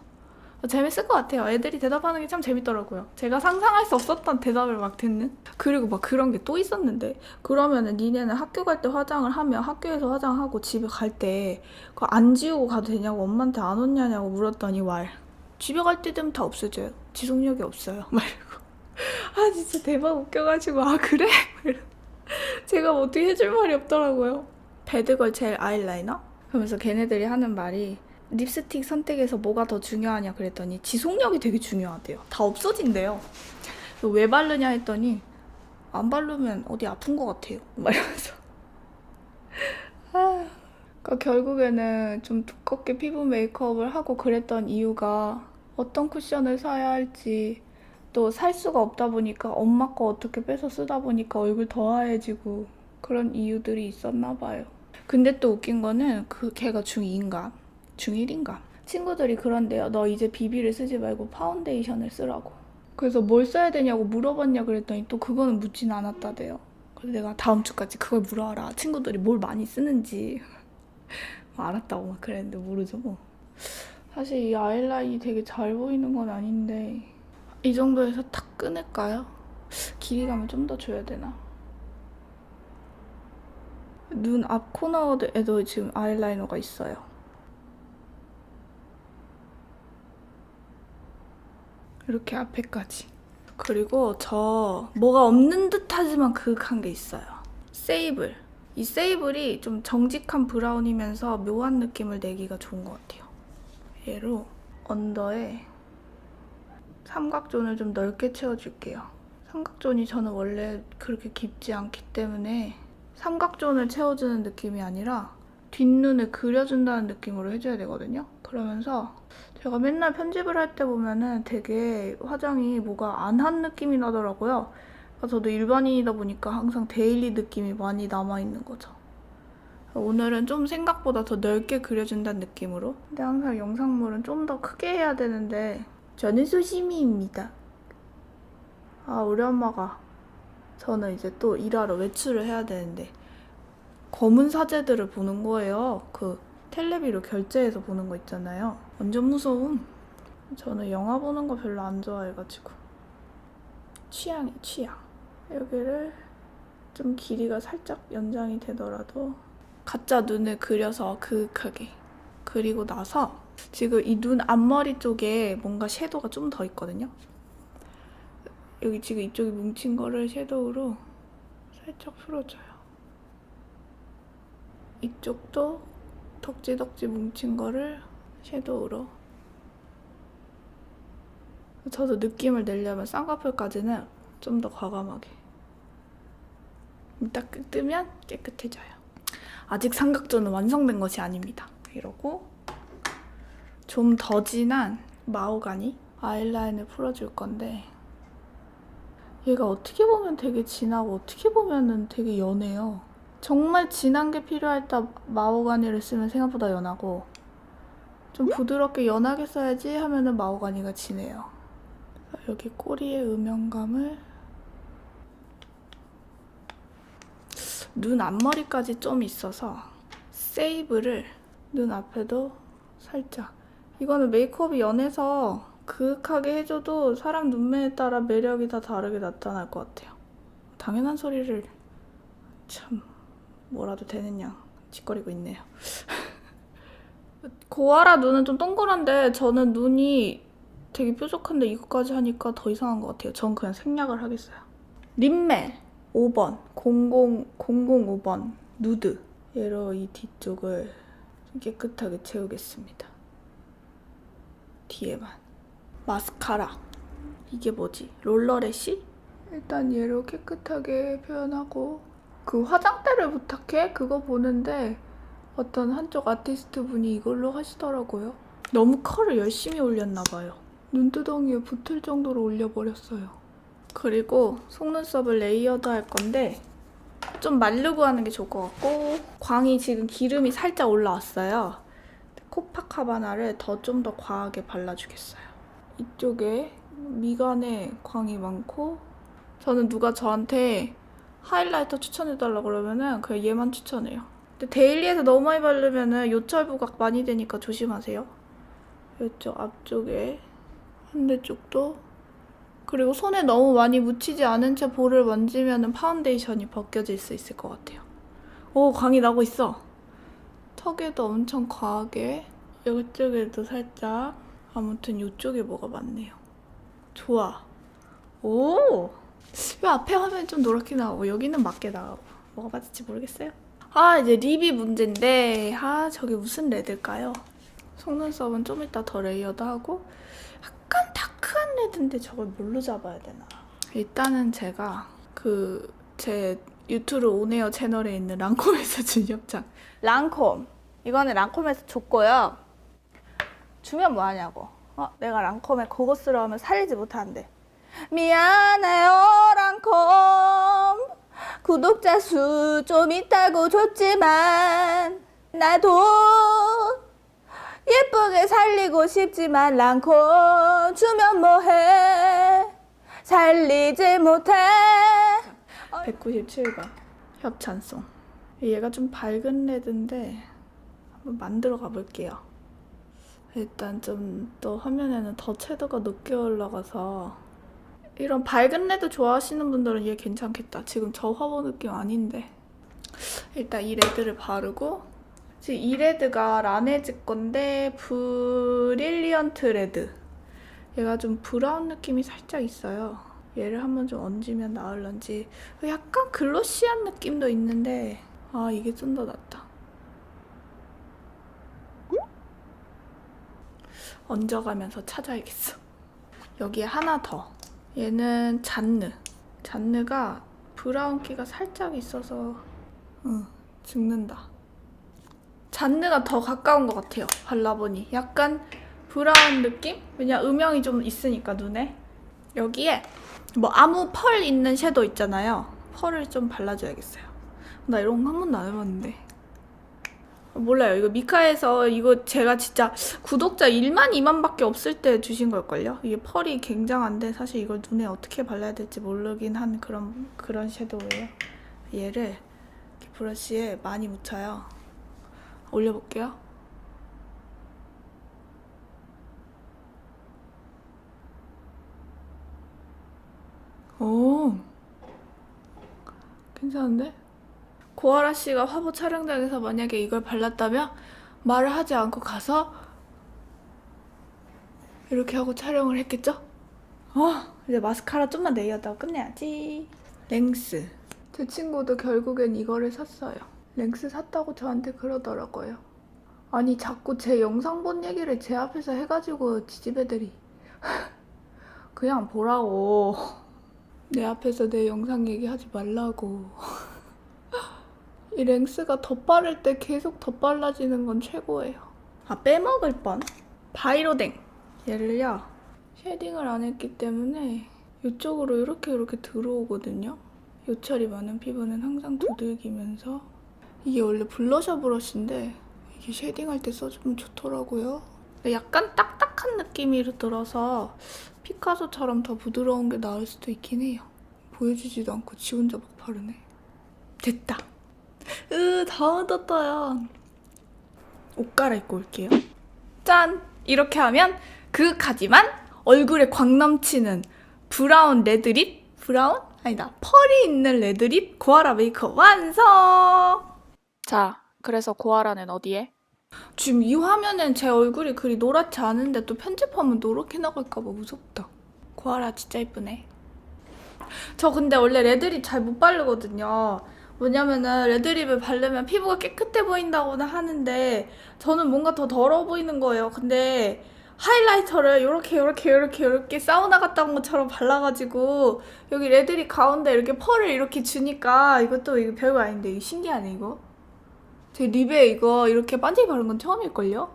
재밌을 것 같아요. 애들이 대답하는 게 참 재밌더라고요. 제가 상상할 수 없었던 대답을 막 듣는? 그리고 막 그런 게 또 있었는데 그러면은 니네는 학교 갈 때 화장을 하면 학교에서 화장하고 집에 갈 때 그거 안 지우고 가도 되냐고 엄마한테 안 왔냐고 물었더니 집에 갈 때 되면 다 없어져요. 지속력이 없어요. 막 이러고 진짜 대박 웃겨가지고 그래? 제가 뭐 어떻게 해줄 말이 없더라고요. 배드걸 젤 아이라이너? 그러면서 걔네들이 하는 말이 립스틱 선택에서 뭐가 더 중요하냐 그랬더니 지속력이 되게 중요하대요. 다 없어진대요. 왜 바르냐 했더니 안 바르면 어디 아픈 것 같아요. 말하면서. 그러니까 결국에는 좀 두껍게 피부 메이크업을 하고 그랬던 이유가 어떤 쿠션을 사야 할지 또 살 수가 없다 보니까 엄마 거 어떻게 빼서 쓰다 보니까 얼굴 더 하얘지고 그런 이유들이 있었나 봐요. 근데 또 웃긴 거는 걔가 중2인가 중1인가 친구들이 그런데요. 너 이제 비비를 쓰지 말고 파운데이션을 쓰라고. 그래서 뭘 써야 되냐고 물어봤냐 그랬더니 또 그거는 묻진 않았다대요. 그래서 내가 다음 주까지 그걸 물어라. 친구들이 뭘 많이 쓰는지. 알았다고 막 그랬는데 모르죠 뭐. 사실 이 아이라인이 되게 잘 보이는 건 아닌데 이 정도에서 탁 끊을까요? 길이감을 좀 더 줘야 되나? 눈 앞 코너에도 지금 아이라이너가 있어요. 이렇게 앞에까지. 그리고 저 뭐가 없는 듯 하지만 그윽한 게 있어요. 세이블. 이 세이블이 좀 정직한 브라운이면서 묘한 느낌을 내기가 좋은 것 같아요. 얘로 언더에 삼각존을 좀 넓게 채워줄게요. 삼각존이 저는 원래 그렇게 깊지 않기 때문에 삼각존을 채워주는 느낌이 아니라 뒷눈을 그려준다는 느낌으로 해줘야 되거든요. 그러면서 제가 맨날 편집을 할 때 보면은 되게 화장이 뭐가 안 한 느낌이 나더라고요. 저도 일반인이다 보니까 항상 데일리 느낌이 많이 남아있는 거죠. 오늘은 좀 생각보다 더 넓게 그려준다는 느낌으로. 근데 항상 영상물은 좀 더 크게 해야 되는데 저는 소심이입니다. 우리 엄마가 저는 이제 또 일하러 외출을 해야 되는데 검은 사제들을 보는 거예요. 그 텔레비로 결제해서 보는 거 있잖아요. 완전 무서움. 저는 영화 보는 거 별로 안 좋아해가지고. 취향이 취향. 여기를 좀 길이가 살짝 연장이 되더라도 가짜 눈을 그려서 그윽하게 그리고 나서 지금 이 눈 앞머리 쪽에 뭔가 섀도우가 좀 더 있거든요. 여기 지금 이쪽이 뭉친 거를 섀도우로 살짝 풀어줘요. 이쪽도 덕지덕지 뭉친 거를 섀도우로. 저도 느낌을 내려면 쌍꺼풀까지는 좀 더 과감하게. 딱 뜨면 깨끗해져요. 아직 삼각존은 완성된 것이 아닙니다. 이러고 좀 더 진한 마호가니 아이라인을 풀어줄 건데 얘가 어떻게 보면 되게 진하고 어떻게 보면은 되게 연해요. 정말 진한 게 필요할 때 마호가니를 쓰면 생각보다 연하고 좀 부드럽게 연하게 써야지 하면은 마호가니가 진해요. 여기 꼬리의 음영감을 눈 앞머리까지 좀 있어서 세이브를 눈 앞에도 살짝. 이거는 메이크업이 연해서 그윽하게 해줘도 사람 눈매에 따라 매력이 다 다르게 나타날 것 같아요. 당연한 소리를 참 뭐라도 되는 양 짓거리고 있네요. 고아라 눈은 좀 동그란데 저는 눈이 되게 뾰족한데 이거까지 하니까 더 이상한 것 같아요. 전 그냥 생략을 하겠어요. 립멜 5번 005번 누드. 얘로 이 뒤쪽을 깨끗하게 채우겠습니다. 뒤에만. 마스카라. 이게 뭐지? 롤러래쉬? 일단 얘로 깨끗하게 표현하고 그 화장대를 부탁해? 그거 보는데 어떤 한쪽 아티스트 분이 이걸로 하시더라고요. 너무 컬을 열심히 올렸나봐요. 눈두덩이에 붙을 정도로 올려버렸어요. 그리고 속눈썹을 레이어드 할 건데 좀 마르고 하는 게 좋을 것 같고 광이 지금 기름이 살짝 올라왔어요. 코파카바나를 좀 더 과하게 발라주겠어요. 이쪽에 미간에 광이 많고 저는 누가 저한테 하이라이터 추천해달라고 그러면은 그냥 얘만 추천해요. 근데 데일리에서 너무 많이 바르면은 요철 부각 많이 되니까 조심하세요. 이쪽 앞쪽에 반대쪽도. 그리고 손에 너무 많이 묻히지 않은 채 볼을 만지면은 파운데이션이 벗겨질 수 있을 것 같아요. 오, 광이 나고 있어. 턱에도 엄청 과하게, 이쪽에도 살짝. 아무튼 이쪽에 뭐가 많네요. 좋아. 오! 이 앞에 화면이 좀 노랗게 나오고 여기는 맞게 나오고 뭐가 맞을지 모르겠어요. 이제 립이 문제인데 저게 무슨 레드일까요? 속눈썹은 좀 이따 더 레이어드하고 약간 다크한 레드인데 저걸 뭘로 잡아야 되나? 일단은 제가 제 유튜브 온에어 채널에 있는 랑콤에서 준 협찬 랑콤 이거는 랑콤에서 줬고요. 주면 뭐하냐고. 내가 랑콤에 고급스러우면 살리지 못하는데 미안해요 랑콤 구독자 수 좀 있다고 줬지만 나도 예쁘게 살리고 싶지만 랑콤 주면 뭐해 살리지 못해. 197번 협찬송. 얘가 좀 밝은 레드인데 한번 만들어 가볼게요. 일단 좀 또 화면에는 더 채도가 높게 올라가서 이런 밝은 레드 좋아하시는 분들은 얘 괜찮겠다. 지금 저 화보 느낌 아닌데 일단 이 레드를 바르고 지금 이 레드가 라네즈 건데 브릴리언트 레드. 얘가 좀 브라운 느낌이 살짝 있어요. 얘를 한번 좀 얹으면 나을런지. 약간 글로시한 느낌도 있는데 이게 좀 더 낫다. 얹어가면서 찾아야겠어. 여기에 하나 더. 얘는 잔느가 브라운기가 살짝 있어서 죽는다. 잔느가 더 가까운 것 같아요. 발라보니 약간 브라운 느낌? 왜냐 음영이 좀 있으니까 눈에. 여기에 뭐 아무 펄 있는 섀도우 있잖아요. 펄을 좀 발라줘야겠어요. 나 이런 거 한 번도 안 해봤는데. 몰라요. 이거 미카에서 이거 제가 진짜 구독자 1만 2만밖에 없을 때 주신 걸걸요? 이게 펄이 굉장한데 사실 이걸 눈에 어떻게 발라야 될지 모르긴 한 그런 섀도우예요. 얘를 이렇게 브러쉬에 많이 묻혀요. 올려볼게요. 오, 괜찮은데? 고아라 씨가 화보 촬영장에서 만약에 이걸 발랐다면 말을 하지 않고 가서 이렇게 하고 촬영을 했겠죠? 이제 마스카라 좀만 레이어드하고 끝내야지. 랭스. 제 친구도 결국엔 이거를 샀어요. 랭스 샀다고 저한테 그러더라고요. 아니 자꾸 제 영상 본 얘기를 제 앞에서 해가지고 지지배들이 그냥 보라고. 내 앞에서 내 영상 얘기하지 말라고. 이 랭스가 덧바를 때 계속 덧발라지는 건 최고예요. 빼먹을 뻔. 바이로댕. 얘를요. 쉐딩을 안 했기 때문에 이쪽으로 이렇게 들어오거든요. 요철이 많은 피부는 항상 두들기면서. 이게 원래 블러셔 브러쉬인데 이게 쉐딩할 때 써주면 좋더라고요. 약간 딱딱한 느낌이 들어서 피카소처럼 더 부드러운 게 나을 수도 있긴 해요. 보여주지도 않고 지 혼자 막 바르네. 됐다. 다 묻었어요. 옷 갈아입고 올게요. 짠! 이렇게 하면 그윽하지만 얼굴에 광 넘치는 브라운 레드립? 브라운? 아니다. 펄이 있는 레드립 고아라 메이크업 완성! 자, 그래서 고아라는 어디에? 지금 이 화면엔 제 얼굴이 그리 노랗지 않은데 또 편집하면 노랗게 나갈까봐 무섭다. 고아라 진짜 예쁘네. 저 근데 원래 레드립 잘 못 바르거든요. 뭐냐면은 레드립을 바르면 피부가 깨끗해 보인다고는 하는데 저는 뭔가 더 더러워 보이는 거예요. 근데 하이라이터를 이렇게 사우나 갔다 온 것처럼 발라가지고 여기 레드립 가운데 이렇게 펄을 이렇게 주니까 이거 별거 아닌데 이거 신기하네 이거. 제 립에 이거 이렇게 반짝이 바른 건 처음일걸요?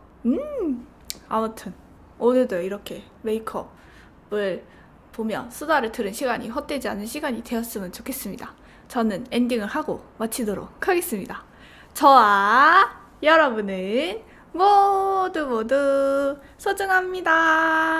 아무튼 오늘도 이렇게 메이크업을 보며 수다를 들은 시간이 헛되지 않은 시간이 되었으면 좋겠습니다. 저는 엔딩을 하고 마치도록 하겠습니다. 저와 여러분은 모두 소중합니다.